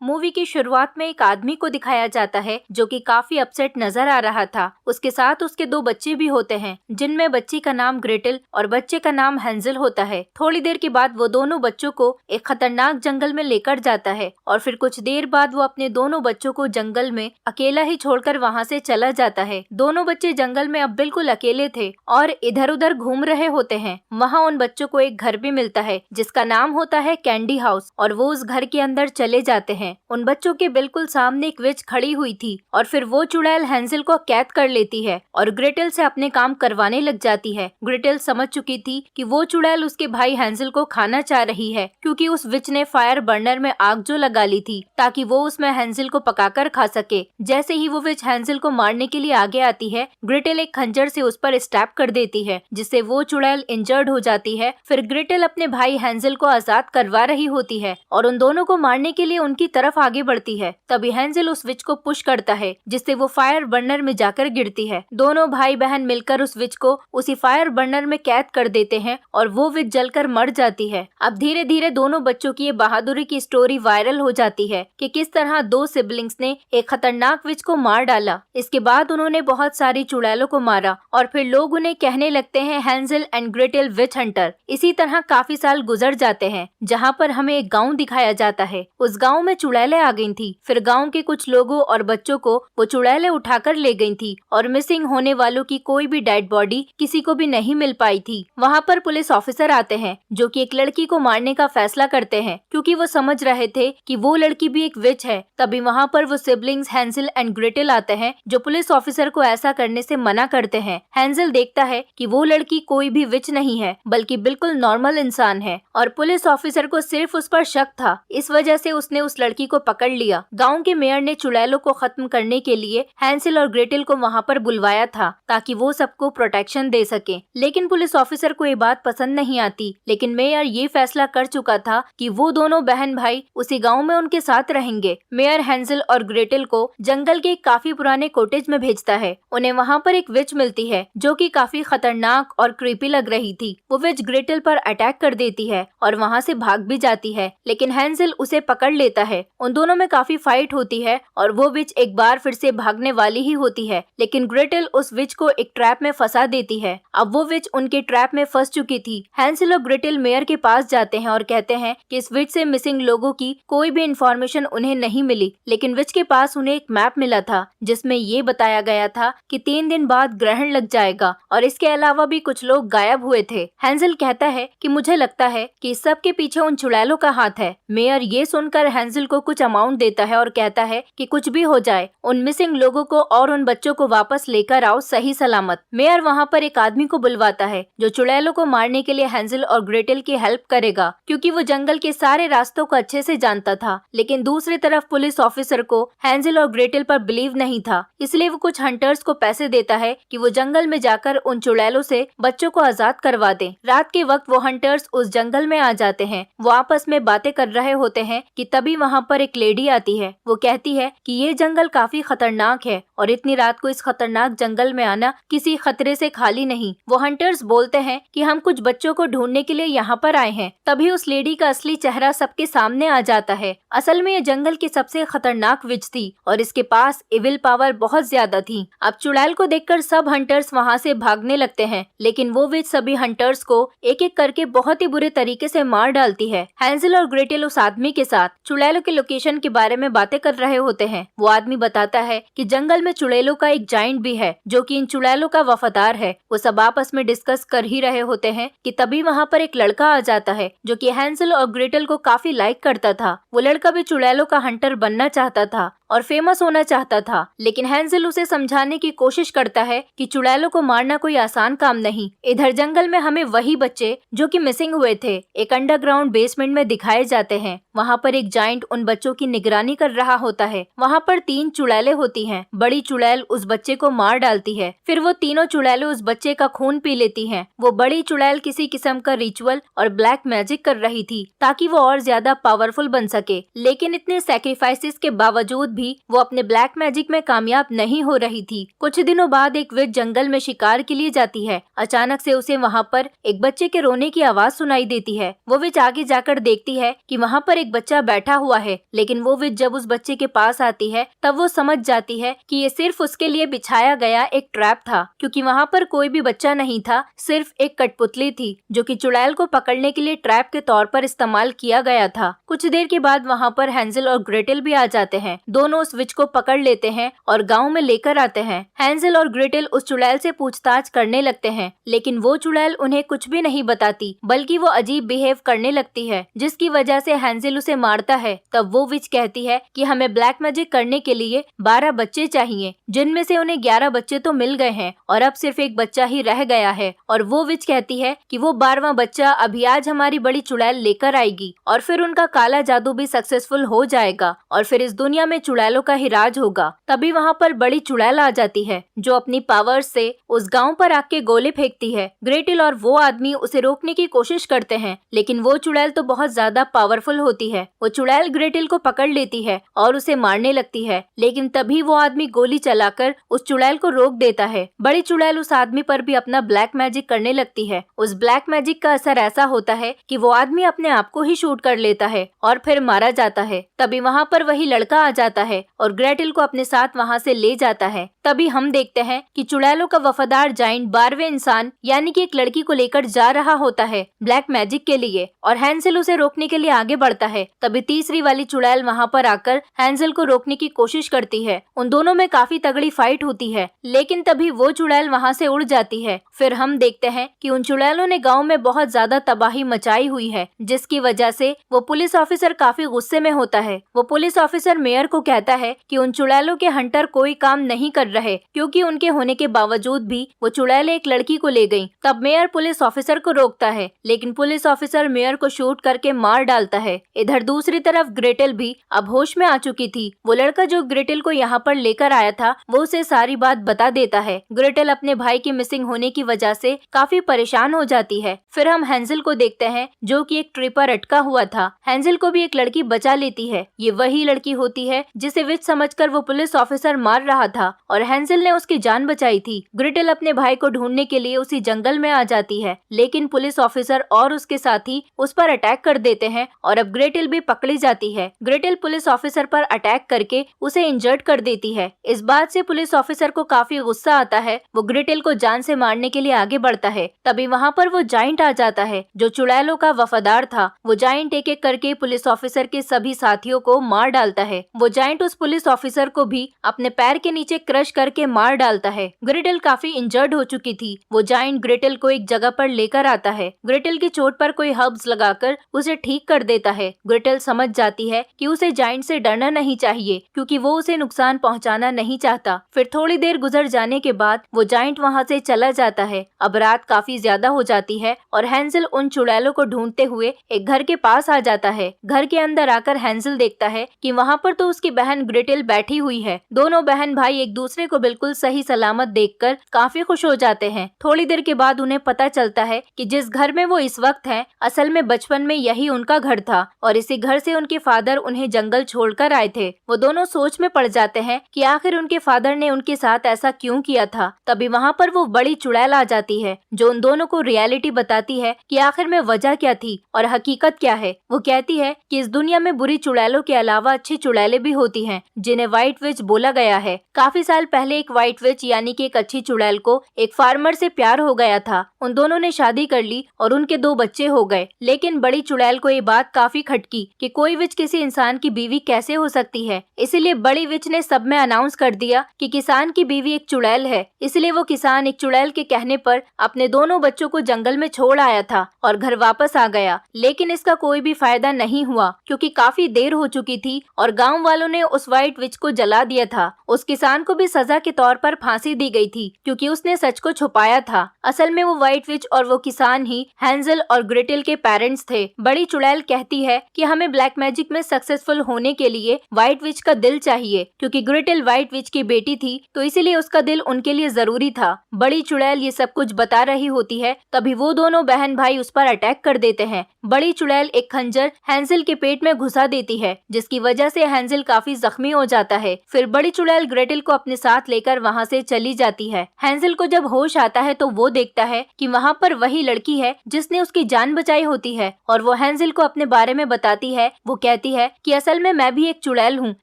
Movie की शुरुआत में एक आदमी को दिखाया जाता है जो कि काफी अपसेट नजर आ रहा था। उसके साथ उसके दो बच्चे भी होते हैं, जिनमें बच्ची का नाम ग्रेटल और बच्चे का नाम हेंजल होता है। थोड़ी देर के बाद वो दोनों बच्चों को एक खतरनाक जंगल में लेकर जाता है और फिर कुछ देर बाद वो अपने दोनों बच्चों को जंगल में अकेला ही छोड़कर वहाँ से चला जाता है। दोनों बच्चे जंगल में अब बिल्कुल अकेले थे और इधर उधर घूम रहे होते हैं। वहाँ उन बच्चों को एक घर भी मिलता है जिसका नाम होता है कैंडी हाउस और वो उस घर के अंदर चले जाते हैं। उन बच्चों के बिल्कुल सामने एक विच खड़ी हुई थी और फिर वो चुड़ैल हेंजल को कैद कर लेती है और ग्रेटल से अपने काम करवाने लग जाती है। ग्रेटल समझ चुकी थी कि वो चुड़ैल उसके भाई हेंजल को खाना चाह रही है, क्योंकि उस विच ने फायर बर्नर में आग जो लगा ली थी ताकि वो उसमें हेंजल को पकाकर खा सके। जैसे ही वो विच हेंजल को मारने के लिए आगे आती है, ग्रेटल एक खंजर से उस पर स्टैप कर देती है, जिससे वो चुड़ैल इंजर्ड हो जाती है। फिर ग्रेटल अपने भाई हेंजल को आजाद करवा रही होती है और उन दोनों को मारने के लिए उनकी तरफ आगे बढ़ती है। तभी हेंजल उस विच को पुश करता है, जिससे वो फायर बर्नर में जाकर गिरती है। दोनों भाई बहन मिलकर उस विच को उसी फायर बर्नर में कैद कर देते हैं और वो विच जलकर मर जाती है। अब धीरे धीरे दोनों बच्चों की ये बहादुरी की स्टोरी वायरल हो जाती है कि किस तरह दो सिबलिंग्स ने एक खतरनाक विच को मार डाला। इसके बाद उन्होंने बहुत सारी चुड़ैलों को मारा और फिर लोग उन्हें कहने लगते हैं Hanzel and Gretel which Hunter. इसी तरह काफी साल गुजर जाते हैं, जहाँ पर हमें एक गाँव दिखाया जाता है। उस गाँव में चुड़ैलें आ गई थी। फिर गाँव के कुछ लोगों और बच्चों को वो चुड़ैलें उठाकर ले गई थी और मिसिंग होने वालों की कोई भी डेड बॉडी किसी को भी नहीं मिल पाई थी। वहाँ पर पुलिस ऑफिसर आते हैं जो कि एक लड़की को मारने का फैसला करते हैं, क्योंकि वो समझ रहे थे कि वो लड़की भी एक विच है। तभी वहाँ पर वो सिबलिंग्स हेंजल एंड ग्रेटल आते हैं जो पुलिस ऑफिसर को ऐसा करने से मना करते हैं। हेंजल देखता है कि वो लड़की कोई भी विच नहीं है, बल्कि बिल्कुल नॉर्मल इंसान है और पुलिस ऑफिसर को सिर्फ उस पर शक था। इस वजह से उसने उस लड़की को पकड़ लिया। गाँव के मेयर ने चुड़ैलों को खत्म करने के लिए हेंजल और ग्रेटल को वहाँ पर बुलवाया था ताकि वो सबको प्रोटेक्शन दे सके, लेकिन पुलिस ऑफिसर को ये बात पसंद नहीं आती। लेकिन मेयर ये फैसला कर चुका था कि वो दोनों बहन भाई उसी गांव में उनके साथ रहेंगे। मेयर हेंजल और ग्रेटल को जंगल के काफी पुराने कॉटेज में भेजता है। उन्हें वहाँ पर एक विच मिलती है जो कि काफी खतरनाक और क्रीपी लग रही थी। वो विच ग्रेटल पर अटैक कर देती है और वहाँ से भाग भी जाती है, लेकिन हेंजल उसे पकड़ लेता है। उन दोनों में काफी फाइट होती है और वो विच एक बार फिर से भागने वाली ही होती है, लेकिन ग्रेटल उस विच को एक ट्रैप में फंसा देती है। अब वो विच उनके ट्रैप में फंस चुकी थी। हेंजल और ग्रेटल मेयर के पास जाते हैं और कहते हैं कि इस विच से मिसिंग लोगों की कोई भी इंफॉर्मेशन उन्हें नहीं मिली, लेकिन विच के पास उन्हें एक मैप मिला था जिसमें ये बताया गया था कि 3 दिन बाद ग्रहण लग जाएगा और इसके अलावा भी कुछ लोग गायब हुए थे। हेंजल कहता है कि मुझे लगता है कि इस सब के पीछे उन चुड़ैलों का हाथ है। मेयर ये सुनकर हेंजल को कुछ अमाउंट देता है और कहता है कि कुछ भी हो जाए, उन मिसिंग लोगों को और उन बच्चों को वापस लेकर आओ सही सलामत। मेयर वहाँ पर एक आदमी को बुलवाता है जो चुड़ैलों को मारने के लिए हेंजल और ग्रेटल की हेल्प करेगा, क्योंकि वो जंगल के सारे रास्तों को अच्छे से जानता था। लेकिन दूसरी तरफ पुलिस ऑफिसर को हेंजल और ग्रेटल पर बिलीव नहीं था, इसलिए वो कुछ हंटर्स को पैसे देता है कि वो जंगल में जाकर उन चुड़ैलों से बच्चों को आजाद करवा दे। रात के वक्त वो हंटर्स उस जंगल में आ जाते हैं। वो आपस में बातें कर रहे होते हैं कि तभी वहाँ पर एक लेडी आती है। वो कहती है कि ये जंगल काफी खतरनाक है और इतनी रात को इस खतरनाक जंगल में आना किसी खतरे से खाली नहीं। वो हंटर्स बोलते हैं कि हम कुछ बच्चों को ढूंढने के लिए यहाँ पर आए हैं। तभी उस लेडी का असली चेहरा सबके सामने आ जाता है। असल में ये जंगल की सबसे खतरनाक विच थी और इसके पास इविल पावर बहुत ज्यादा थी। अब चुड़ैल को देखकर सब हंटर्स वहाँ से भागने लगते हैं, लेकिन वो विच सभी हंटर्स को एक एक करके बहुत ही बुरे तरीके से मार डालती है। हेंजल और ग्रेटल उस आदमी के साथ चुड़ैलों के लोकेशन के बारे में बातें कर रहे होते हैं। वो आदमी बताता है कि जंगल में चुड़ैलों का एक जाइंट भी है जो कि इन चुड़ैलों का वफादार है। वो सब आपस में डिस्कस कर ही रहे होते हैं कि तभी वहाँ पर एक लड़का आ जाता है जो कि हेंजल और ग्रेटल को काफी लाइक करता था। वो लड़का भी चुड़ैलों का हंटर बनना चाहता था और फेमस होना चाहता था, लेकिन हेंजल उसे समझाने की कोशिश करता है कि चुड़ैलों को मारना कोई आसान काम नहीं। इधर जंगल में हमें वही बच्चे जो कि मिसिंग हुए थे एक अंडरग्राउंड बेसमेंट में दिखाए जाते हैं। वहाँ पर एक जाइंट उन बच्चों की निगरानी कर रहा होता है। वहाँ पर 3 चुड़ैलें होती हैं। बड़ी चुड़ैल उस बच्चे को मार डालती है, फिर वो तीनों चुड़ैलें उस बच्चे का खून पी लेती हैं। वो बड़ी चुड़ैल किसी किस्म का रिचुअल और ब्लैक मैजिक कर रही थी ताकि वो और ज्यादा पावरफुल बन सके, लेकिन इतने सैक्रिफाइसेस के बावजूद भी वो अपने ब्लैक मैजिक में कामयाब नहीं हो रही थी। कुछ दिनों बाद एक विच जंगल में शिकार के लिए जाती है। अचानक से उसे वहाँ पर एक बच्चे के रोने की आवाज सुनाई देती है। वो विच आगे जाकर देखती है कि वहाँ पर एक बच्चा बैठा हुआ है, लेकिन वो विच जब उस बच्चे के पास आती है तब वो समझ जाती है कि ये सिर्फ उसके लिए बिछाया गया एक ट्रैप था, क्योंकि वहाँ पर कोई भी बच्चा नहीं था, सिर्फ एक कठपुतली थी जो कि चुड़ैल को पकड़ने के लिए ट्रैप के तौर पर इस्तेमाल किया गया था। कुछ देर के बाद वहाँ पर हैंजल और ग्रेटल भी आ जाते हैं। दोनों उस विच को पकड़ लेते हैं और गाँव में लेकर आते हैं। हैंजल और ग्रेटल उस चुड़ैल से पूछताछ करने लगते हैं, लेकिन वो चुड़ैल उन्हें कुछ भी नहीं बताती, बल्कि वो अजीब बिहेव करने लगती है, जिसकी वजह से हैंजल उसे मारता है। तब वो विच कहती है कि हमें ब्लैक मैजिक करने के लिए 12 बच्चे चाहिए, जिनमें से उन्हें 11 बच्चे तो मिल गए हैं और अब सिर्फ एक बच्चा ही रह गया है। और वो विच कहती है कि वो 12वां बच्चा अभी आज हमारी बड़ी चुड़ैल लेकर आएगी और फिर उनका काला जादू भी सक्सेसफुल हो जाएगा और फिर इस दुनिया में चुड़ैलों का ही राज होगा। तभी वहाँ पर बड़ी चुड़ैल आ जाती है जो अपनी पावर्स से उस गांव पर आग के गोले फेंकती है। ग्रेटल और वो आदमी उसे रोकने की कोशिश करते हैं, लेकिन वो चुड़ैल तो बहुत ज्यादा पावरफुल होती है। वो चुड़ैल ग्रेटल को पकड़ लेती है और उसे मारने लगती है, लेकिन तभी वो आदमी गोली चलाकर उस चुड़ैल को रोक देता है। बड़ी चुड़ैल उस आदमी पर भी अपना ब्लैक मैजिक करने लगती है। उस ब्लैक मैजिक का असर ऐसा होता है कि वो आदमी अपने आप को ही शूट कर लेता है और फिर मारा जाता है। तभी वहाँ पर वही लड़का आ जाता है और ग्रेटल को अपने साथ वहाँ से ले जाता है। तभी हम देखते हैं कि चुड़ैलों का वफादार जाइंट 12वें इंसान यानी कि एक लड़की को लेकर जा रहा होता है ब्लैक मैजिक के लिए, और हैंजल उसे रोकने के लिए आगे बढ़ता है। तभी तीसरी वाली चुड़ैल वहाँ पर आकर हैंजल को रोकने की कोशिश करती है। उन दोनों में काफी तगड़ी फाइट होती है, लेकिन तभी वो चुड़ैल वहाँ से उड़ जाती है। फिर हम देखते हैं कि उन चुड़ैलों ने गाँव में बहुत ज्यादा तबाही मचाई हुई है, जिसकी वजह से वो पुलिस ऑफिसर काफी गुस्से में होता है। वो पुलिस ऑफिसर मेयर को कहता है कि उन चुड़ैलों के हंटर कोई काम नहीं कर रहे, क्योंकि उनके होने के बावजूद भी वो चुड़ैलें एक लड़की को ले गईं। तब मेयर पुलिस ऑफिसर को रोकता है, लेकिन पुलिस ऑफिसर मेयर को शूट करके मार डालता है। इधर दूसरी तरफ ग्रेटल भी अब होश में आ चुकी थी। वो लड़का जो ग्रेटल को यहाँ पर लेकर आया था वो उसे सारी बात बता देता है। ग्रेटल अपने भाई के मिसिंग होने की वजह से काफी परेशान हो जाती है। फिर हम हैंजल को देखते हैं जो कि एक ट्री पर अटका हुआ था। हैंजल को भी एक लड़की बचा लेती है। ये वही लड़की होती है जिसे विच समझकर वो पुलिस ऑफिसर मार रहा था और हैंजल ने उसकी जान बचाई थी। ग्रेटल अपने भाई को ढूंढने के लिए उसी जंगल में आ जाती है, लेकिन पुलिस ऑफिसर और उसके साथी उस पर अटैक कर देते हैं और अब ग्रेटल भी पकड़ी जाती है। ग्रेटल पुलिस ऑफिसर पर अटैक करके उसे इंजर्ड कर देती है। इस बात से पुलिस ऑफिसर को काफी गुस्सा आता है। वो ग्रेटल को जान से मारने के लिए आगे बढ़ता है। तभी वहाँ पर वो जाइंट आ जाता है जो चुड़ैलों का वफादार था। वो जाइंट एक एक करके पुलिस ऑफिसर के सभी साथियों को मार डालता है। वो जाइंट उस पुलिस ऑफिसर को भी अपने पैर के नीचे क्रश करके मार डालता है। ग्रेटल काफी इंजर्ड हो चुकी थी। वो जाइंट ग्रेटल को एक जगह पर लेकर आता है। ग्रेटल की चोट पर कोई हर्ब्स लगाकर उसे ठीक कर देता है। ग्रेटल समझ जाती है कि उसे जाइंट से डरना नहीं चाहिए, क्योंकि वो उसे नुकसान पहुंचाना नहीं चाहता। फिर थोड़ी देर गुजर जाने के बाद वो जाइंट वहाँ से चला जाता है। अब रात काफी ज्यादा हो जाती है और हैंजल उन चुड़ैलों को ढूंढते हुए एक घर के पास आ जाता है। घर के अंदर आकर हैंजल देखता है कि वहाँ पर तो उसकी बहन ग्रेटल बैठी हुई है। दोनों बहन भाई एक दूसरे को बिल्कुल सही सलामत देखकर काफी खुश हो जाते हैं। थोड़ी देर के बाद उन्हें पता चलता है कि जिस घर में वो इस वक्त है असल में बचपन में यही उनका घर था और इसी घर से उनके फादर उन्हें जंगल छोड़कर आए थे। वो दोनों सोच में पड़ जाते हैं कि आखिर उनके फादर ने उनके साथ ऐसा क्यों किया था। तभी वहाँ पर वो बड़ी चुड़ैल आ जाती है जो उन दोनों को रियलिटी बताती है कि आखिर में वजह क्या थी और हकीकत क्या है। वो कहती है कि इस दुनिया में बुरी चुड़ैलों के अलावा अच्छी चुड़ैलें भी होती हैं, जिन्हें व्हाइट विच बोला गया है। काफी साल पहले एक व्हाइट विच यानी कि एक अच्छी चुड़ैल को एक फार्मर से प्यार हो गया था। उन दोनों ने शादी कर ली और उनके 2 बच्चे हो गए, लेकिन बड़ी चुड़ैल को ये बात काफी खटकी कि कोई विच किसी इंसान की बीवी कैसे हो सकती है। इसीलिए बड़ी विच ने सब में अनाउंस कर दिया कि किसान की बीवी एक चुड़ैल है। इसलिए वो किसान एक चुड़ैल के कहने पर अपने दोनों बच्चों को जंगल में छोड़ आया था और घर वापस आ गया, लेकिन इसका कोई भी फायदा नहीं हुआ क्योंकि काफी देर हो चुकी थी और गाँव वालों ने उस व्हाइट विच को जला दिया था। उस किसान को भी सजा के तौर पर फांसी दी गई थी क्योंकि उसने सच को छुपाया था। असल में वो व्हाइट विच और वो किसान ही हैंजल और ग्रेटेल के पेरेंट्स थे। बड़ी चुड़ैल कहती है कि हमें ब्लैक मैजिक में सक्सेसफुल होने के लिए व्हाइट विच का दिल चाहिए, क्योंकि ग्रेटेल व्हाइट विच की बेटी थी तो इसीलिए उसका दिल उनके लिए जरूरी था। बड़ी चुड़ैल ये सब कुछ बता रही होती है, तभी वो दोनों बहन भाई उस पर अटैक कर देते हैं। बड़ी चुड़ैल एक खंजर हैंजल के पेट में घुसा देती है, जिसकी वजह से हैंजल काफी जख्मी हो जाता है। फिर बड़ी चुड़ैल ग्रेटेल को अपने साथ लेकर वहाँ से चली जाती है। हैंजल को जब होश आता है तो वो देखता है कि वहाँ पर वही लड़की है जिसने उसकी जान बचाई होती है, और वो हैंजल को अपने बारे में बताती है। वो कहती है कि असल में मैं भी एक चुड़ैल हूँ,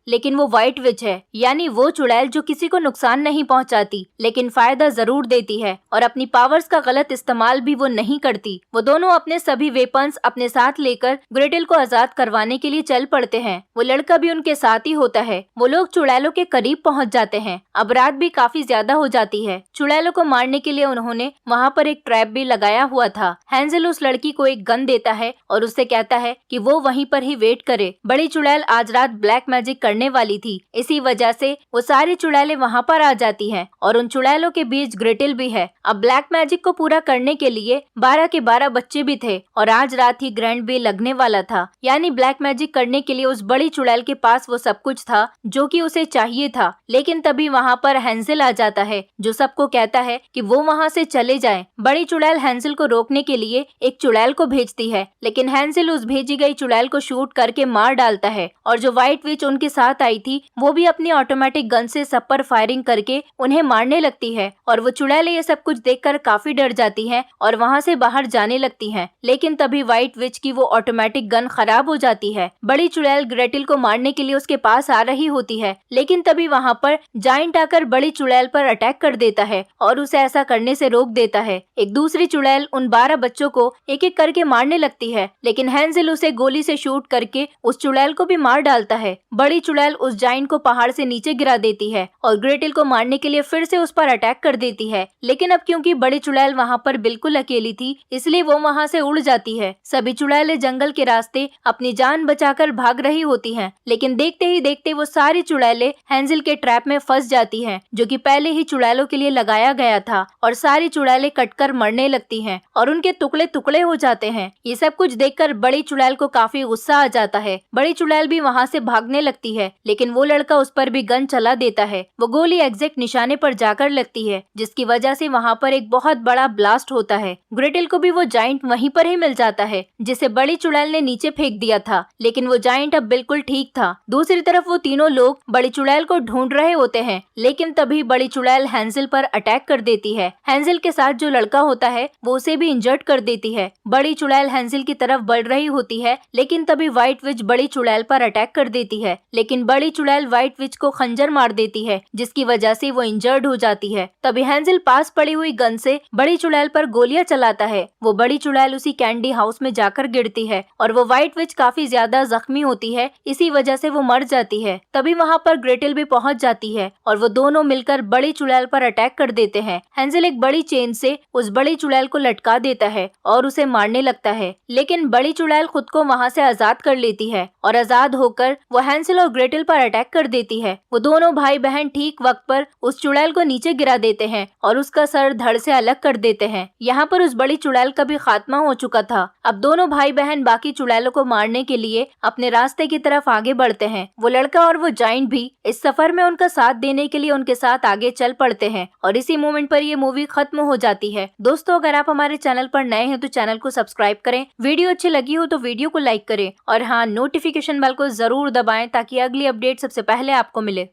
लेकिन वो व्हाइट विच है, यानी वो चुड़ैल जो किसी को नुकसान नहीं पहुँचाती लेकिन फायदा जरूर देती है, और अपनी पावर्स का गलत इस्तेमाल भी वो नहीं करती। वो दोनों अपने सभी वेपन्स अपने साथ लेकर ग्रेटेल को आजाद करवाने के लिए चल पड़ते हैं। वो लड़का भी उनके साथ ही होता है। वो लोग चुड़ैलों के करीब पहुंच जाते हैं। अब रात भी काफी ज्यादा हो जाती है। चुड़ैलों को मारने के लिए उन्होंने वहाँ पर एक ट्रैप भी लगाया हुआ था। हैंजल उस लड़की को एक गन देता है और उससे कहता है कि वो वहीं पर ही वेट करे। बड़ी चुड़ैल आज रात ब्लैक मैजिक करने वाली थी, इसी वजह से वो सारी चुड़ैलें वहाँ पर आ जाती हैं, और उन चुड़ैलों के बीच ग्रेटेल भी है। अब ब्लैक मैजिक को पूरा करने के लिए 12 के 12 बच्चे भी थे, और आज रात ही ग्रैंड बे लगने वाला था, यानी ब्लैक मैजिक करने के लिए उस बड़ी चुड़ैल के पास वो सब कुछ था जो कि उसे चाहिए था। लेकिन तभी वहाँ पर हैंजल आ जाता है, जो सबको कहता है कि वो वहाँ से चले जाएं। बड़ी चुड़ैल हैंजल को रोकने के लिए एक चुड़ैल को भेजती है, लेकिन हैंजल उस भेजी गई चुड़ैल को शूट करके मार डालता है, और जो व्हाइट विच उनके साथ आई थी वो भी अपनी ऑटोमेटिक गन से सब पर फायरिंग करके उन्हें मारने लगती है। और वो चुड़ैलें ये सब कुछ देखकर काफी डर जाती हैं और वहाँ से बाहर जाने लगती हैं। लेकिन तभी व्हाइट विच की वो ऑटोमेटिक गन खराब हो जाती है। बड़ी चुड़ैल ग्रेटेल को मारने के लिए उसके पास आ रही होती है, लेकिन तभी वहाँ पर जायंट आकर बड़ी चुड़ैल पर अटैक कर देता है और उसे ऐसा करने से रोक देता है। एक दूसरी चुड़ैल उन 12 बच्चों को एक एक करके मारने लगती है, लेकिन हैंजल उसे गोली से शूट करके उस चुड़ैल को भी मार डालता है। बड़ी चुड़ैल उस जायंट को पहाड़ से नीचे गिरा देती है और ग्रेटेल को मारने के लिए फिर से उस पर अटैक कर देती है। लेकिन अब क्योंकि बड़ी चुड़ैल वहाँ पर बिल्कुल अकेली थी, इसलिए वो वहाँ से उड़ जाती है। सभी चुड़ैलें जंगल के रास्ते अपनी जान बचाकर भाग रही होती हैं, लेकिन देखते ही देखते वो सारी चुड़ैलें हैंजल के ट्रैप में फंस जाती हैं, जो कि पहले ही चुड़ैलों के लिए लगाया गया था, और सारी चुड़ैलें कटकर मरने लगती हैं और उनके टुकड़े टुकड़े हो जाते हैं। ये सब कुछ देखकर बड़ी चुड़ैल को काफी गुस्सा आ जाता है। बड़ी चुड़ैल भी वहाँ से भागने लगती है, लेकिन वो लड़का उस पर भी गन चला देता है। वो गोली एग्जैक्ट निशाने पर जाकर लगती है, जिसकी वजह से वहाँ पर एक बहुत बड़ा ब्लास्ट होता है। ग्रेटेल को भी वो जायंट वहीं पर ही मिल जाता है, जिसे बड़ी चुड़ैल ने नीचे फेंक दिया था, लेकिन वो जायंट अब बिल्कुल ठीक था। दूसरी तरफ वो तीनों लोग बड़ी चुड़ैल को ढूंढ रहे होते हैं, लेकिन तभी बड़ी चुड़ैल हैंजल पर अटैक कर देती है। हैंजल के साथ जो लड़का होता है वो उसे भी इंजर्ड कर देती है। बड़ी चुड़ैल हैंजल की तरफ बढ़ रही होती है, लेकिन तभी व्हाइट विच बड़ी चुड़ैल पर अटैक कर देती है, लेकिन बड़ी चुड़ैल व्हाइट विच को खंजर मार देती है, जिसकी वजह से वो इंजर्ड हो जाती है। तभी हैंजल पास पड़ी हुई गन से बड़ी चुड़ैल पर गोलियां चलाता है। वो बड़ी चुड़ैल उसी कैंडी हाउस में जाकर गिरती है और वो व्हाइट विच काफी ज्यादा जख्मी होती है, इसी वजह से वो मर जाती है। तभी वहाँ पर ग्रेटेल भी पहुँच जाती है और वो दोनों मिलकर बड़ी चुड़ैल पर अटैक कर देते हैं। हैंजल एक बड़ी चेन से उस बड़ी चुड़ैल को लटका देता है और उसे मारने लगता है, लेकिन बड़ी चुड़ैल खुद को वहाँ से आजाद कर लेती है और आजाद होकर वो हैंजल और ग्रेटेल पर अटैक कर देती है। वो दोनों भाई बहन ठीक वक्त पर उस चुड़ैल को नीचे गिरा देते हैं और उसका सर धड़ से अलग कर देते हैं। यहाँ पर उस बड़ी चुड़ैल का भी खात्मा हो चुका था। अब दोनों भाई बहन बाकी चुड़ैलों को मारने के लिए अपने रास्ते की तरफ आगे बढ़ते हैं। वो लड़का और वो जायंट भी इस सफर में उनका साथ देने के लिए उनके साथ आगे चल पड़ते हैं और इसी मोमेंट पर ये मूवी खत्म हो जाती है। दोस्तों, अगर आप हमारे चैनल पर नए हैं तो चैनल को सब्सक्राइब करें, वीडियो अच्छी लगी हो तो वीडियो को लाइक करें और हाँ, नोटिफिकेशन बेल को जरूर दबाएं ताकि अगली अपडेट सबसे पहले आपको मिले।